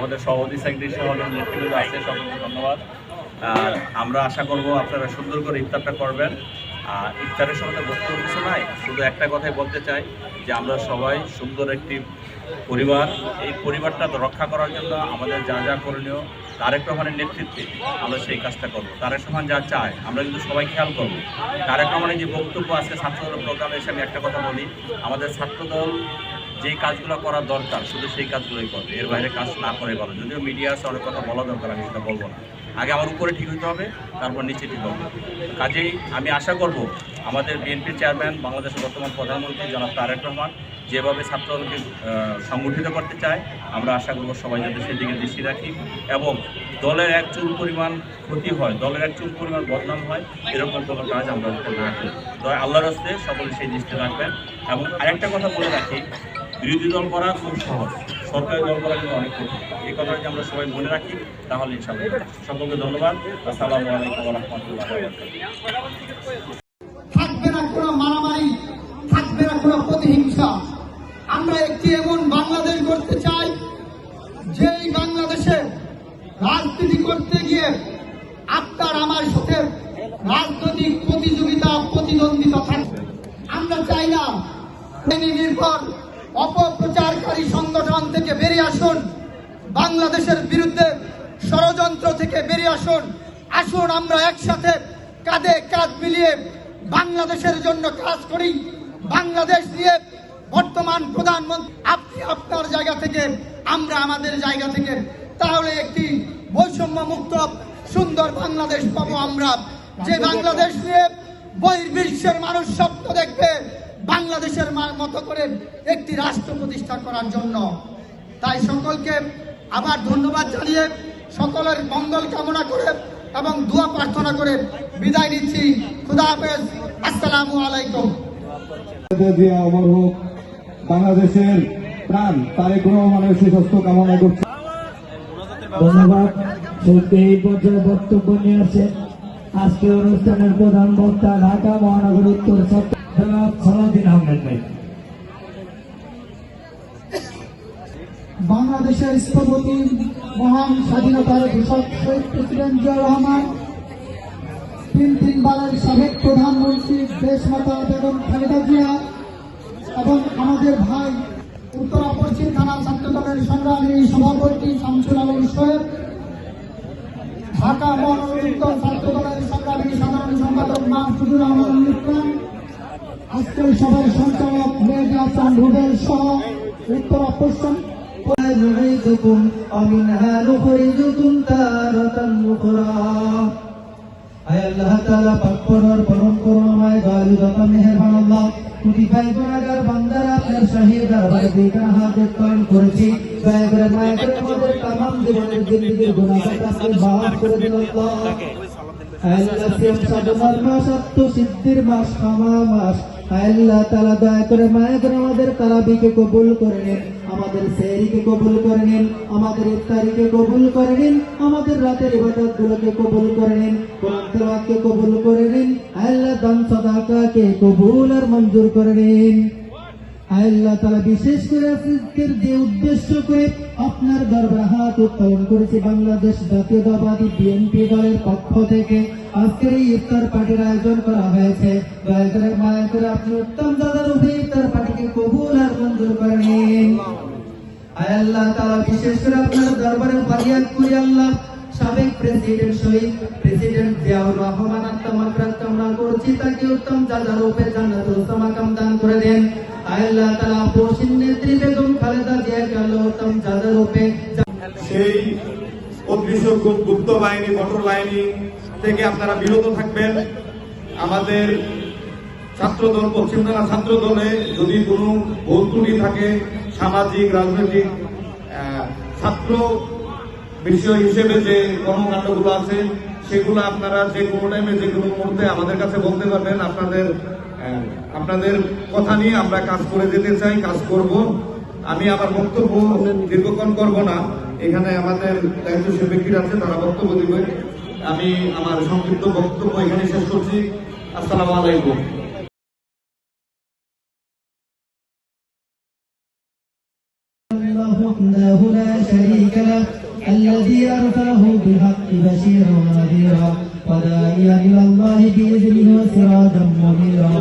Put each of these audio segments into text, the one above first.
আমাদের সভাপতি সেক্রেটারি সহ নেতৃবৃন্দ আছে, সকলকে ধন্যবাদ। আমরা আশা করব আপনারা সুন্দর করে ইফতারটা করবেন। ইফতারের সময় তো বক্তব্য কিছু নাই, শুধু একটা কথাই বলতে চাই যে আমরা সবাই সুন্দর একটি পরিবার, এই পরিবারটা রক্ষা করার জন্য আমাদের যা যা করণীয় তারেক রহমানের নেতৃত্বে আমরা সেই কাজটা করব। তারেক রহমান যা চায় আমরা কিন্তু সবাই খেয়াল করব। তারেক রহমানের যে বক্তব্য আছে ছাত্রদল প্রোগ্রামে এসে আমি একটা কথা বলি, আমাদের ছাত্রদল যেই কাজগুলো করা দরকার শুধু সেই কাজগুলোই করবে, এর বাইরে কাজ না করে ভালো। যদিও মিডিয়া আছে, অনেক কথা বলা দরকার, আমি সেটা বলবো না। আগে আমার উপরে ঠিক হতে হবে, তারপর নিচে ঠিক হবে। কাজেই আমি আশা করব আমাদের বিএনপি চেয়ারম্যান, বাংলাদেশের বর্তমান প্রধানমন্ত্রী জনাব তারেক রহমান যেভাবে ছাত্রদলকে সংগঠিত করতে চায়, আমরা আশা করব সবাই যাতে সেদিকে দৃষ্টি রাখি এবং দলের এক চুল পরিমাণ ক্ষতি হয়, দলের এক চুল পরিমাণ বদনাম হয়, এরকম কোনো কাজ আমরা না করি। তো আল্লাহর হস্তে সকলে সেই দৃষ্টি রাখবেন। এবং আরেকটা কথা বলে রাখি, বিরোধী দল করা খুব সহজ, সরকারি দল করা কিন্তু অনেক কঠিন। এই কথাটা যদি আমরা সবাই মনে রাখি তাহলে ইনশাআল্লাহ। সকলকে ধন্যবাদ। আসসালামু আলাইকুম ওয়া রাহমাতুল্লাহি ওয়া বারাকাতুহু। থাকবে না কোনো মারামারি, থাকবে না কোনো প্রতিহিংসা। আমরা একটি এমন বাংলাদেশ গড়তে চাই যেই বাংলাদেশে রাজনীতি করতে গিয়ে আপনার আমার সাথে রাজনৈতিক প্রতিযোগিতা প্রতিদ্বন্দ্বিতা থাকবে। আমরা চাই না নির্ভর অপপ্রচারকারী সংগঠন থেকে বেরিয়ে আসুন, বাংলাদেশের বিরুদ্ধে ষড়যন্ত্র থেকে বেরিয়ে আসুন। আসুন আমরা একসাথে কাঁধে কাঁধ মিলিয়ে বাংলাদেশের জন্য কাজ করি। বাংলাদেশ নিয়ে বর্তমান প্রধানমন্ত্রী আপনি আপনার জায়গা থেকে, আমরা আমাদের জায়গা থেকে, তাহলে একটি বৈষম্য মুক্ত সুন্দর বাংলাদেশ পাবো আমরা, যে বাংলাদেশ নিয়ে বহির্বিশ্বের মানুষ স্বপ্ন দেখবে বাংলাদেশের মতো করে একটি রাষ্ট্র প্রতিষ্ঠা করার জন্য। তাই সকলকে আবার ধন্যবাদ জানিয়ে সকলের মঙ্গল কামনা করে এবং দোয়া প্রার্থনা করে বিদায় নিচ্ছি। খুদা হাফেজ, আসসালামু আলাইকুম। বাংলাদেশের প্রাণ তারেক রহমানের সুস্বাস্থ্য কামনা করছি। ধন্যবাদ। এই পর্যায়ে বক্তব্য নিয়ে আসে আজকে অনুষ্ঠানের প্রধান বক্তা ঢাকা মহানগর উত্তর জনাব সালাউদ্দিন আহমেদ ভাই। বাংলাদেশের স্থপতি মহান স্বাধীনতার ঘোষক শহীদ প্রেসিডেন্ট জিয়াউর রহমান, তিনবারের সাবেক প্রধানমন্ত্রী দেশমাতা বেগম খালেদা জিয়া এবং আমাদের ভাই উত্তরা পশ্চিম থানা ছাত্রদলের সংগ্রামী সভাপতি শামসুল আলম সোহেব, ঢাকা মহানগর উত্তর ছাত্রদলের সংগ্রামী সাধারণ সম্পাদক মাহফুজুর রহমান ইকরাম, আজকের সভার সঞ্চালক মেহেদী হাসান রুবেল সহ উত্তরা পশ্চিম نعيدكم ومنها نخرجكم تارة أخرى। আয় আল্লাহ তাআলা পাক পরর পরম করুণাময় দয়ালু দাতা মেহেরবান আল্লাহ, কুটিফাই গুনাহগার বান্দারা আপনার শাহী দরবারে বিনা হাজত কায়েম করেছি। দয়া করে মায়া করে আমাদের तमाम জীবনের জিন্দেগীর গুনাহকে আপনি মাফ করে দিন আল্লাহ। আল্লাহ সিয়াম সাধনার মাস, আত্মসিদ্ধির মাস, ক্ষমা মাস। আল্লাহ তাআলা দয়া করে মায়া করে আমাদের তারাবিকে কবুল করে নিন, আমাদের সেহরিকে কবুল করে নিন, আমাদের ইফতারিকে কবুল করে নিন, আমাদের রাতের ইবাদতগুলোকে কবুল করে নিন, কোরআন তেলাওয়াতকে কবুল করে নিন। আল্লাহ দান সাদাকাকে কবুল আর মঞ্জুর করে নিন। আল্লাহ তাআলা বিশেষ করে আজকের যে উদ্দেশ্য করে আপনার দরবারে হাত উত্তোলন করেছি, বাংলাদেশ জাতীয়তাবাদী বিএনপি দলের পক্ষ থেকে আজকের এই ইফতার পার্টির আয়োজন করা হয়েছে। দয়া করে মায়া করে আপনি উত্তম দাদার উপরে ইফতার পার্টিকে কবুল আর মঞ্জুর করে নিন। আল্লাহ তাআলা বিশেষ করে আপনার দরবারে ফরিয়াদ করি আল্লাহ, সাবেক প্রেসিডেন্ট শহীদ প্রেসিডেন্ট জিয়াউর রহমান আত্মামাকরাত কামনা করছি, তাকে উত্তম জাযা রূপে জান্নাতুল মাকাম দান করে দেন। আল্লাহ তাআলা পশ্চিম নেত্রী বেগম খালেদা জিয়াকে আল্লাহ উত্তম জাযা রূপে, সেই অগ্নিশক্তি গুপ্ত বাহিনী কঠোর বাহিনী থেকে আপনারা বিরত থাকবেন। আমাদের ছাত্রদল, পশ্চিম থানা ছাত্রদলে যদি কোনো ভুল ত্রুটি থাকে, সামাজিক রাজনৈতিক ছাত্র বিষয় হিসেবে যে কর্মকাণ্ডগুলো আছে সেগুলো আপনারা যে কোনো টাইমে যে কোনো মুহূর্তে আমাদের কাছে বলতে পারবেন। আপনাদের কথা নিয়ে আমরা কাজ করে যেতে চাই, কাজ করব। আমি আমার বক্তব্য দীর্ঘক্ষণ করব না, এখানে আমাদের দায়িত্বশীল ব্যক্তিরা আছে, তারা বক্তব্য দিবে। আমি আমার সংক্ষিপ্ত বক্তব্য এখানে শেষ করছি। আসসালামু আলাইকুম। وحده لا شريك له الذي أرسله بالحق بشيرا ونذيرا وداعيا إلى الله بإذنه وسراجا منيرا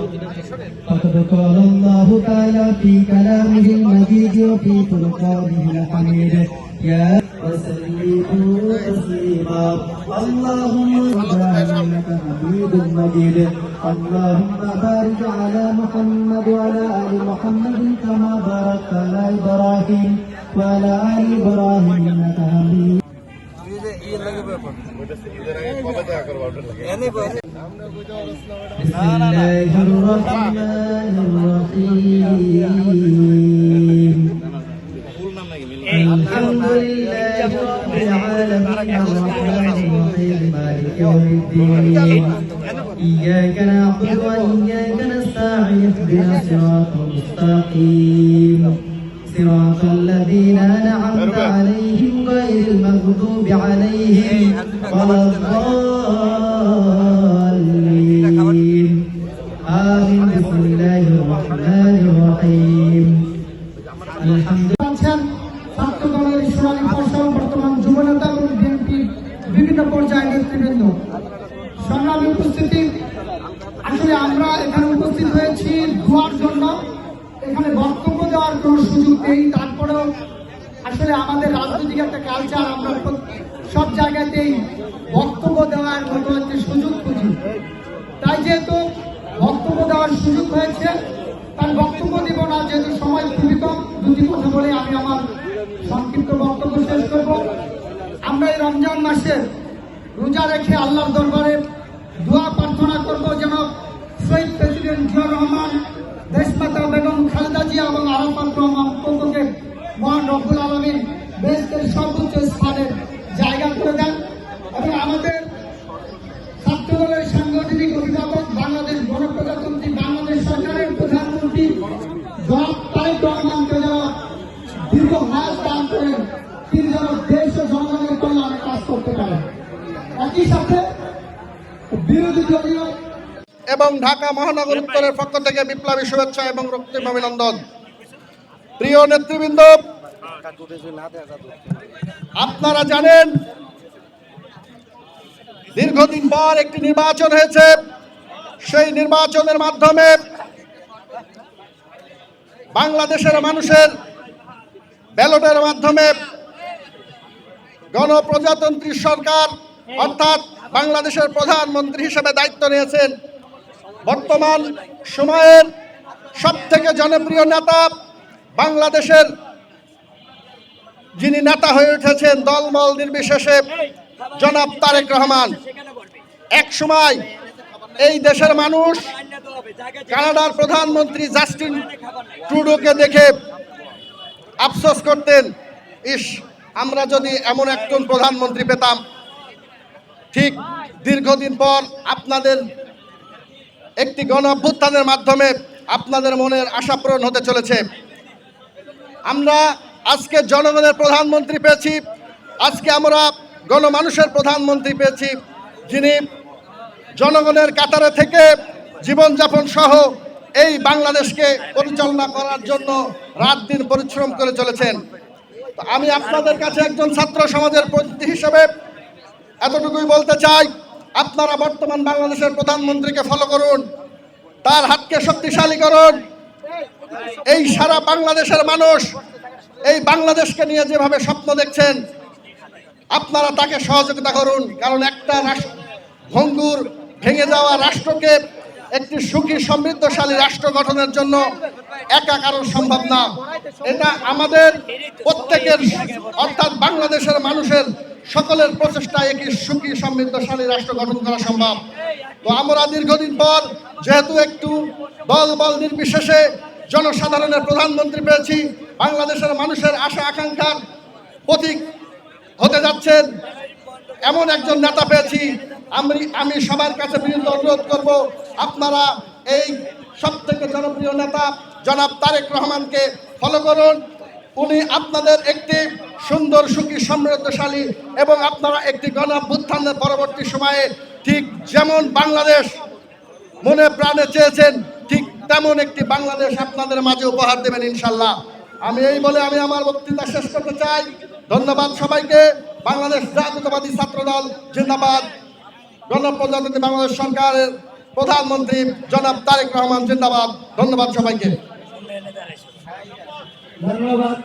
فقد قال الله تعالى في كلامه المجيد وفي فرقانه الحميد يا وسلموا تسليما اللهم صل إنك حميد مجيد اللهم بارك على محمد وعلى آل محمد كما باركت على إبراهيم وعلى آل إبراهيم إنك حميد بسم الله الرحمن الرحيم الحمد لله رب العالمين الرحمن الرحيم مالك يوم الدين إياك نعبد وإياك نستعين اهدنا الصراط المستقيم صراط الذين أنعمت عليهم غير المغضوب عليهم ولا الضالين آمين بسم الله الرحمن الرحيم الحمد ছাত্র দলের সোনালী ফসল বর্তমান যুবনেতা এবং বিএনপি বিভিন্ন পর্যায়ের নেতৃবৃন্দ সংগ্রামী উপস্থিতি আসলে আমরা এখানে উপস্থিত হয়েছি দোয়ার জন্য এখানে বক্তব্য দেওয়ার কোনো সুযোগ নেই তারপরেও আসলে আমাদের রাজনৈতিক একটা কালচার আমরা সব জায়গাতেই বক্তব্য দেওয়ার মতো একটি সুযোগ খুঁজি তাই যেহেতু বক্তব্য দেওয়ার সুযোগ হয়েছে তার বক্তব্য দিব না যেহেতু সময় খুবই কম দুটি কথা বলে আমি আমার সংক্ষিপ্ত বক্তব্য শেষ করব আমরা এই রমজান মাসে রোজা রেখে আল্লাহর দরবারে দোয়া প্রার্থনা করব যেন শহীদ প্রেসিডেন্ট জিয়াউর রহমান দেশমাতা বেগম খালেদা জিয়া এবং আরাফাত রহমান প্রত্যেকে মহান রব্বুল আলামিন দেশের সর্বোচ্চ স্থানের জায়গা করে দেন এবং আমাদের ছাত্রদলের সাংগঠনিক অভিভাবক বাংলাদেশ গণপ্রজাতন্ত্রী বাংলাদেশ সরকারের প্রধানমন্ত্রী জনাব তারেক রহমানকে যেন দীর্ঘ হায়াত দান করেন তিনি যেন দেশ ও জনগণের কল্যাণে কাজ করতে পারেন একই সাথে বিরোধী দলীয় এবং ঢাকা মহানগর উত্তরের পক্ষ থেকে বিপ্লবী শুভেচ্ছা এবং রক্তিম অভিনন্দন। প্রিয় নেতৃবৃন্দ, আপনারা জানেন দীর্ঘদিন পর একটি নির্বাচন হয়েছে। সেই নির্বাচনের মাধ্যমে বাংলাদেশের মানুষের ব্যালটের মাধ্যমে গণপ্রজাতন্ত্রী সরকার অর্থাৎ বাংলাদেশের প্রধানমন্ত্রী হিসেবে দায়িত্ব নিয়েছেন বর্তমান সময়ের সবথেকে জনপ্রিয় নেতা বাংলাদেশের যিনি নেতা হয়ে উঠেছেন দলমল নির্বিশেষে জনাব তারেক রহমান। এক সময় এই দেশের মানুষ কানাডার প্রধানমন্ত্রী জাস্টিন ট্রুডোকে দেখে আফসোস করতেন, ইস আমরা যদি এমন একজন প্রধানমন্ত্রী পেতাম। ঠিক দীর্ঘদিন পর আপনাদের একটি গণ অভ্যুত্থানের মাধ্যমে আপনাদের মনের আশা পূরণ হতে চলেছে। আমরা আজকে জনগণের প্রধানমন্ত্রী পেয়েছি, আজকে আমরা গণমানুষের প্রধানমন্ত্রী পেয়েছি যিনি জনগণের কাতারে থেকে জীবনযাপন সহ এই বাংলাদেশকে পরিচালনা করার জন্য রাত দিন পরিশ্রম করে চলেছেন। তো আমি আপনাদের কাছে একজন ছাত্র সমাজের প্রতিনিধি হিসেবে এতটুকুই বলতে চাই, আপনারা বর্তমান বাংলাদেশের প্রধানমন্ত্রীকে ফলো করুন, তার হাতকে শক্তিশালী করুন। এই সারা বাংলাদেশের মানুষ এই বাংলাদেশকে নিয়ে যেভাবে স্বপ্ন দেখছেন আপনারা তাকে সহযোগিতা করুন, কারণ একটা ভঙ্গুর ভেঙে যাওয়া রাষ্ট্রকে একটি সুখী সমৃদ্ধশালী রাষ্ট্র গঠনের জন্য একা কারণ সম্ভব না। এটা আমাদের প্রত্যেকের অর্থাৎ বাংলাদেশের মানুষের সকলের প্রচেষ্টায় একটি সুখী সমৃদ্ধশালী রাষ্ট্র গঠন করা সম্ভব। তো আমরা দীর্ঘদিন পর যেহেতু একটু দল বল নির্বিশেষে জনসাধারণের প্রধানমন্ত্রী পেয়েছি, বাংলাদেশের মানুষের আশা আকাঙ্ক্ষার প্রতীক হতে যাচ্ছেন এমন একজন নেতা পেয়েছি। আমি সবার কাছে বিনীত অনুরোধ করব, আপনারা এই সবথেকে জনপ্রিয় নেতা জনাব তারেক রহমানকে ফলো করুন। উনি আপনাদের একটি সুন্দর সুখী সমৃদ্ধশালী এবং আপনারা একটি গণ অভ্যুত্থানের পরবর্তী সময়ে ঠিক যেমন বাংলাদেশ মনে প্রাণে চেয়েছেন ঠিক তেমন একটি বাংলাদেশ আপনাদের মাঝে উপহার দেবেন ইনশাল্লাহ। আমি এই বলে আমি আমার বক্তৃতা শেষ করতে চাই। ধন্যবাদ সবাইকে। বাংলাদেশ জাতীয়তাবাদী ছাত্রদল জিন্দাবাদ। গণপ্রজাতন্ত্রী বাংলাদেশ সরকারের প্রধানমন্ত্রী জনাব তারেক রহমান জিন্দাবাদ। ধন্যবাদ সবাইকে। ধন্যবাদ।